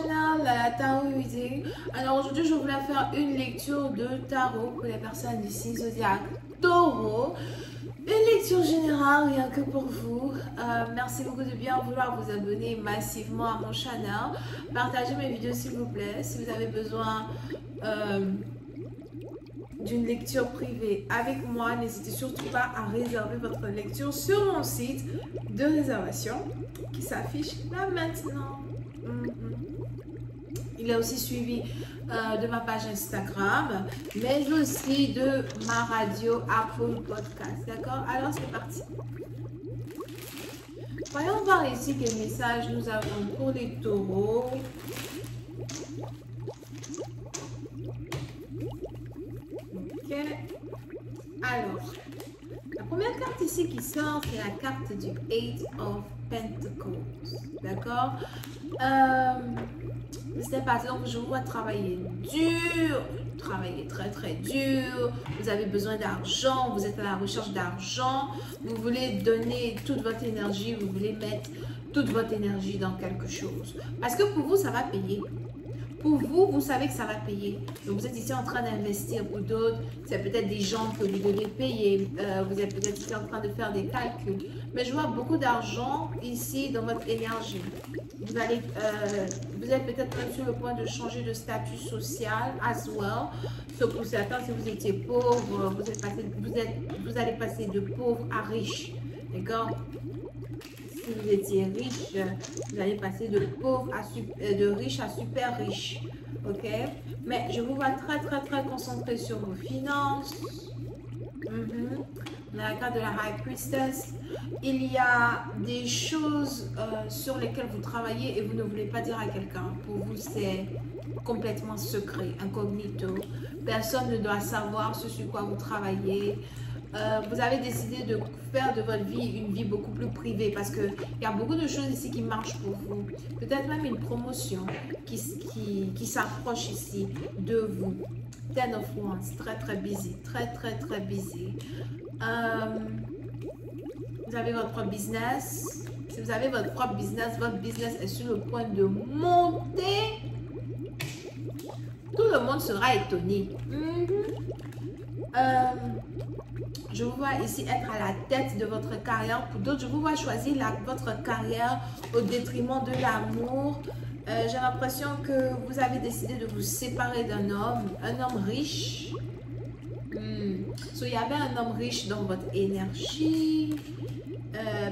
channel Tarot Reading. Alors aujourd'hui je voulais faire une lecture de tarot pour les personnes du signe zodiaque Taureau. Une lecture générale rien que pour vous. Merci beaucoup de bien vouloir vous abonner massivement à mon channel. Partagez mes vidéos s'il vous plaît. Si vous avez besoin d'une lecture privée avec moi, n'hésitez surtout pas à réserver votre lecture sur mon site de réservation qui s'affiche là maintenant. Il est aussi suivi de ma page Instagram, mais aussi de ma radio Apple Podcast. D'accord? Alors c'est parti. Voyons voir ici quel message nous avons pour les taureaux. Ok. Alors, la première carte ici qui sort, c'est la carte du Eight of Pentacles. D'accord? C'est parti, donc je vous vois travailler dur, travailler très très dur, vous avez besoin d'argent, vous êtes à la recherche d'argent, vous voulez donner toute votre énergie, vous voulez mettre toute votre énergie dans quelque chose. Parce que pour vous, ça va payer. Pour vous, vous savez que ça va payer. Donc, vous êtes ici en train d'investir. Pour d'autres, c'est peut-être des gens que vous devez payer. Vous êtes peut-être ici en train de faire des calculs. Mais je vois beaucoup d'argent ici dans votre énergie. Vous êtes peut-être même sur le point de changer de statut social as well. Sauf pour certains, si vous étiez pauvre, vous allez passer de pauvre à riche. D'accord? Si vous étiez riche, vous allez passer de pauvre à de riche à super riche. Ok? Mais je vous vois très concentré sur vos finances. On a la carte de la High Priestess. Il y a des choses sur lesquelles vous travaillez et vous ne voulez pas dire à quelqu'un. Pour vous, c'est complètement secret, incognito. Personne ne doit savoir ce sur quoi vous travaillez. Vous avez décidé de faire de votre vie une vie beaucoup plus privée parce qu'il y a beaucoup de choses ici qui marchent pour vous. Peut-être même une promotion qui s'approche ici de vous. Ten of Wands, très busy, très busy. Vous avez votre propre business. Si vous avez votre propre business, votre business est sur le point de monter. Tout le monde sera étonné. Je vous vois ici être à la tête de votre carrière. Pour d'autres, je vous vois choisir votre carrière au détriment de l'amour. J'ai l'impression que vous avez décidé de vous séparer d'un homme riche. So, il y avait un homme riche dans votre énergie.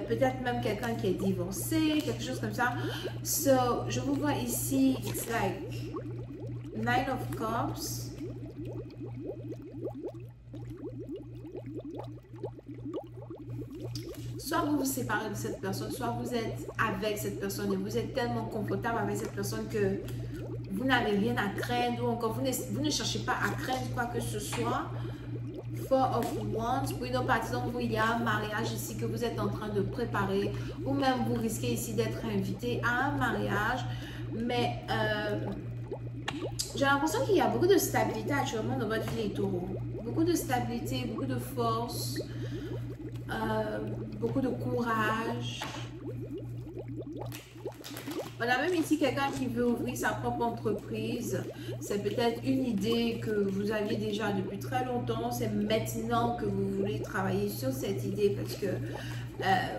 Peut-être même quelqu'un qui est divorcé, quelque chose comme ça. So, je vous vois ici, it's like Nine of Cups. Soit vous vous séparez de cette personne, soit vous êtes avec cette personne et vous êtes tellement confortable avec cette personne que vous n'avez rien à craindre ou encore vous ne cherchez pas à craindre quoi que ce soit. Four of Wands. Pour une autre partie d'entre vous, il y a un mariage ici que vous êtes en train de préparer ou même vous risquez ici d'être invité à un mariage. Mais j'ai l'impression qu'il y a beaucoup de stabilité actuellement dans votre vie les taureaux. Beaucoup de stabilité, beaucoup de force. Beaucoup de courage. On a même ici quelqu'un qui veut ouvrir sa propre entreprise. C'est peut-être une idée que vous aviez déjà depuis très longtemps. C'est maintenant que vous voulez travailler sur cette idée parce que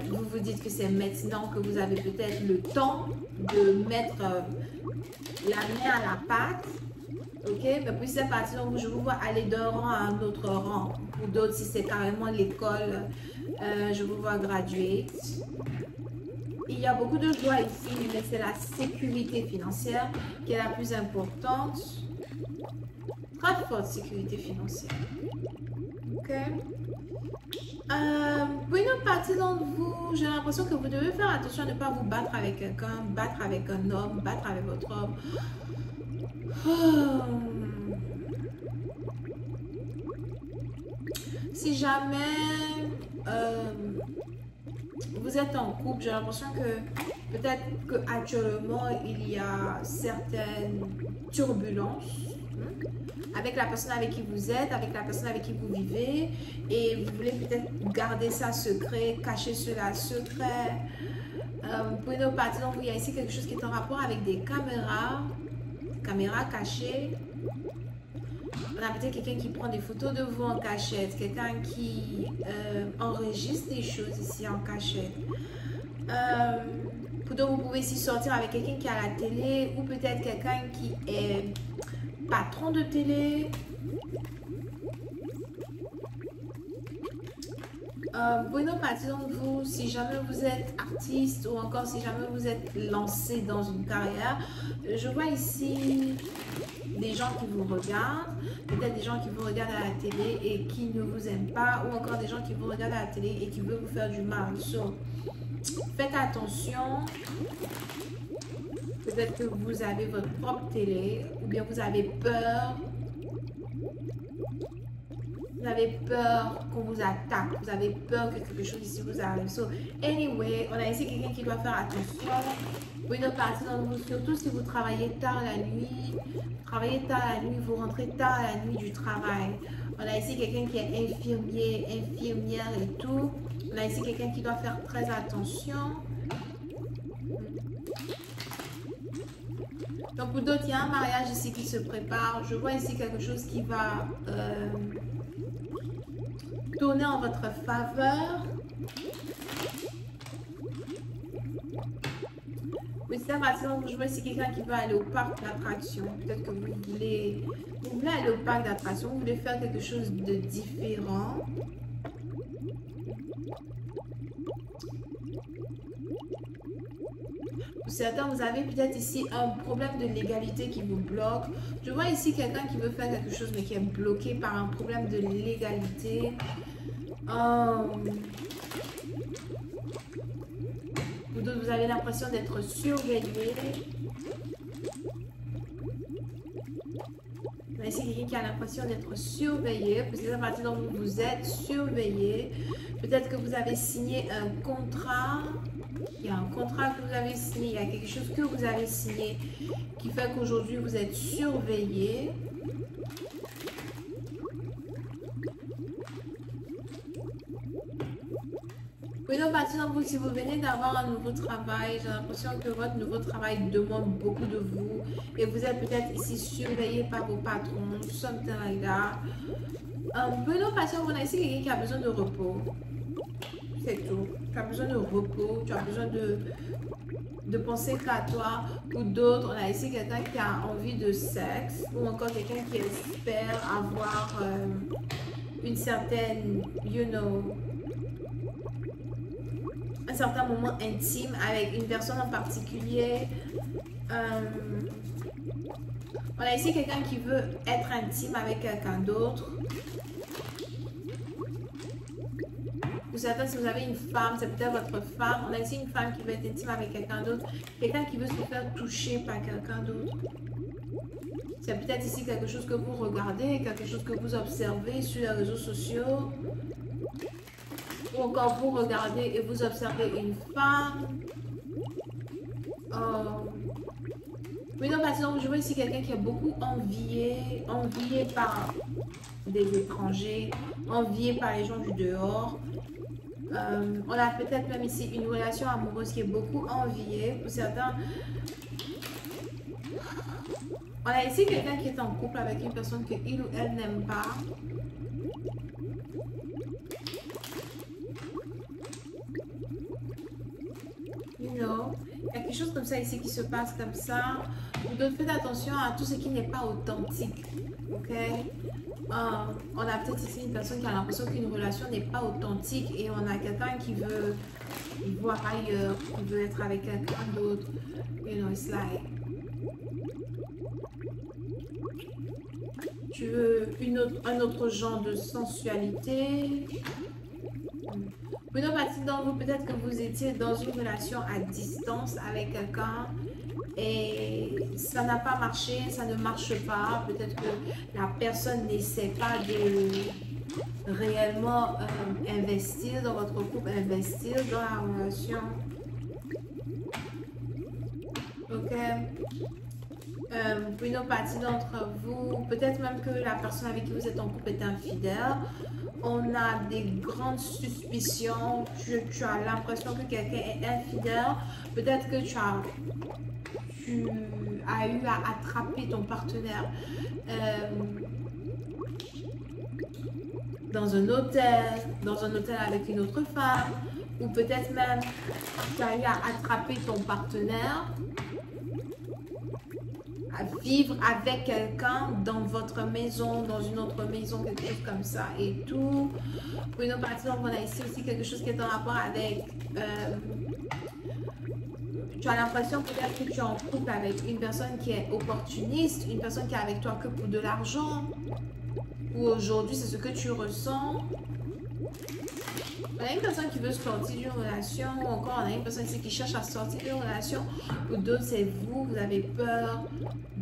vous vous dites que c'est maintenant que vous avez peut-être le temps de mettre la main à la pâte. Ok, mais puis c'est parti, donc je vous vois aller d'un rang à un autre rang. Pour d'autres, si c'est carrément l'école, je vous vois graduer. Il y a beaucoup de joie ici, mais c'est la sécurité financière qui est la plus importante. Très forte sécurité financière. Ok. Pour une autre partie d'entre vous, j'ai l'impression que vous devez faire attention à ne pas vous battre avec quelqu'un, battre avec un homme, battre avec votre homme. Si jamais vous êtes en couple, j'ai l'impression que peut-être qu'actuellement il y a certaines turbulences avec la personne avec qui vous êtes, avec la personne avec qui vous vivez et vous voulez peut-être garder ça secret, cacher cela secret. Pour une autre partie d'entre vous, il y a ici quelque chose qui est en rapport avec des caméras cachées. On a peut-être quelqu'un qui prend des photos de vous en cachette, quelqu'un qui enregistre des choses ici en cachette. Pour d'autres, vous pouvez ici sortir avec quelqu'un qui est à la télé ou peut-être quelqu'un qui est patron de télé. Pour une autre partie d'entre vous, si jamais vous êtes artiste ou encore si jamais vous êtes lancé dans une carrière, je vois ici des gens qui vous regardent, peut-être des gens qui vous regardent à la télé et qui ne vous aiment pas, ou encore des gens qui vous regardent à la télé et qui veulent vous faire du mal. So, faites attention. Peut-être que vous avez votre propre télé ou bien vous avez peur. Vous avez peur qu'on vous attaque. Vous avez peur que quelque chose ici vous arrive. So, anyway, on a ici quelqu'un qui doit faire attention. Pour une autre partie d'entre vous, surtout si vous travaillez tard la nuit, vous rentrez tard la nuit du travail. On a ici quelqu'un qui est infirmier, infirmière et tout. On a ici quelqu'un qui doit faire très attention. Donc pour d'autres, il y a un mariage ici qui se prépare. Je vois ici quelque chose qui va tourner en votre faveur. Oui, c'est par exemple, je vois ici quelqu'un qui va aller au parc d'attractions. Peut-être que vous voulez aller au parc d'attractions, vous voulez faire quelque chose de différent. Pour certains, vous avez peut-être ici un problème de légalité qui vous bloque. Je vois ici quelqu'un qui veut faire quelque chose mais qui est bloqué par un problème de légalité. Pour d'autres, vous avez l'impression d'être surveillé. Ici, quelqu'un qui a l'impression d'être surveillé. Pour cette partie dont vous êtes surveillé. Peut-être que vous avez signé un contrat. Il y a un contrat que vous avez signé. Il y a quelque chose que vous avez signé qui fait qu'aujourd'hui, vous êtes surveillé. Oui, donc, vous, si vous venez d'avoir un nouveau travail, j'ai l'impression que votre nouveau travail demande beaucoup de vous et vous êtes peut-être ici surveillé par vos patrons, something like that. Oui, donc, on a ici quelqu'un qui a besoin de repos. C'est tout. Tu as besoin de repos, tu as besoin de penser qu'à toi. Ou d'autres, on a ici quelqu'un qui a envie de sexe ou encore quelqu'un qui espère avoir une certaine, un certain moment intime avec une personne en particulier. On a ici quelqu'un qui veut être intime avec quelqu'un d'autre. Pour certains, si vous avez une femme, c'est peut-être votre femme. On a ici une femme qui veut être intime avec quelqu'un d'autre. Quelqu'un qui veut se faire toucher par quelqu'un d'autre. C'est peut-être ici quelque chose que vous regardez, quelque chose que vous observez sur les réseaux sociaux. Ou encore vous regardez et vous observez une femme. Oui, donc par exemple, je vois ici quelqu'un qui est beaucoup envié par des étrangers, envié par les gens du dehors. On a peut-être même ici une relation amoureuse qui est beaucoup enviée. Pour certains, on a ici quelqu'un qui est en couple avec une personne que il ou elle n'aime pas. Il y a quelque chose comme ça ici qui se passe comme ça. Vous devez faire attention à tout ce qui n'est pas authentique. Ok? On a peut-être ici une personne qui a l'impression qu'une relation n'est pas authentique et on a quelqu'un qui veut voir ailleurs, qui veut être avec quelqu'un d'autre. It's like, tu veux un autre genre de sensualité. Une autre partie d'entre vous, peut-être que vous étiez dans une relation à distance avec quelqu'un et ça n'a pas marché, ça ne marche pas. Peut-être que la personne n'essaie pas de réellement investir dans votre couple, investir dans la relation. Ok. Pour une autre partie d'entre vous, peut-être même que la personne avec qui vous êtes en couple est infidèle. On a des grandes suspicions. Tu as l'impression que quelqu'un est infidèle. Peut-être que tu as eu à attraper ton partenaire dans un hôtel avec une autre femme. Ou peut-être même tu as eu à attraper ton partenaire à vivre avec quelqu'un dans votre maison, dans une autre maison, quelque chose comme ça et tout. Pour une autre partie, donc on a ici aussi quelque chose qui est en rapport avec... tu as l'impression peut-être que tu es en couple avec une personne qui est opportuniste, une personne qui est avec toi que pour de l'argent. Ou aujourd'hui, c'est ce que tu ressens. On a une personne qui veut sortir d'une relation, ou encore on a une personne ici qui cherche à sortir d'une relation, ou d'autres c'est vous, vous avez peur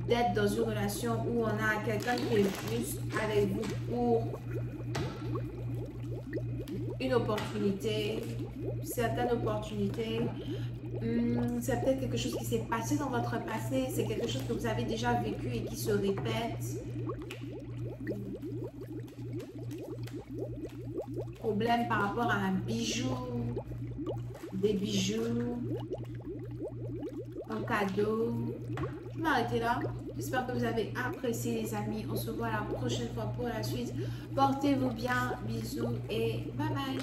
d'être dans une relation où on a quelqu'un qui est juste avec vous pour une opportunité, certaines opportunités. C'est peut-être quelque chose qui s'est passé dans votre passé, c'est quelque chose que vous avez déjà vécu et qui se répète. Problème par rapport à un bijou, des bijoux, un cadeau. Je vais m'arrêter là. J'espère que vous avez apprécié les amis. On se voit la prochaine fois pour la suite. Portez-vous bien. Bisous et bye bye.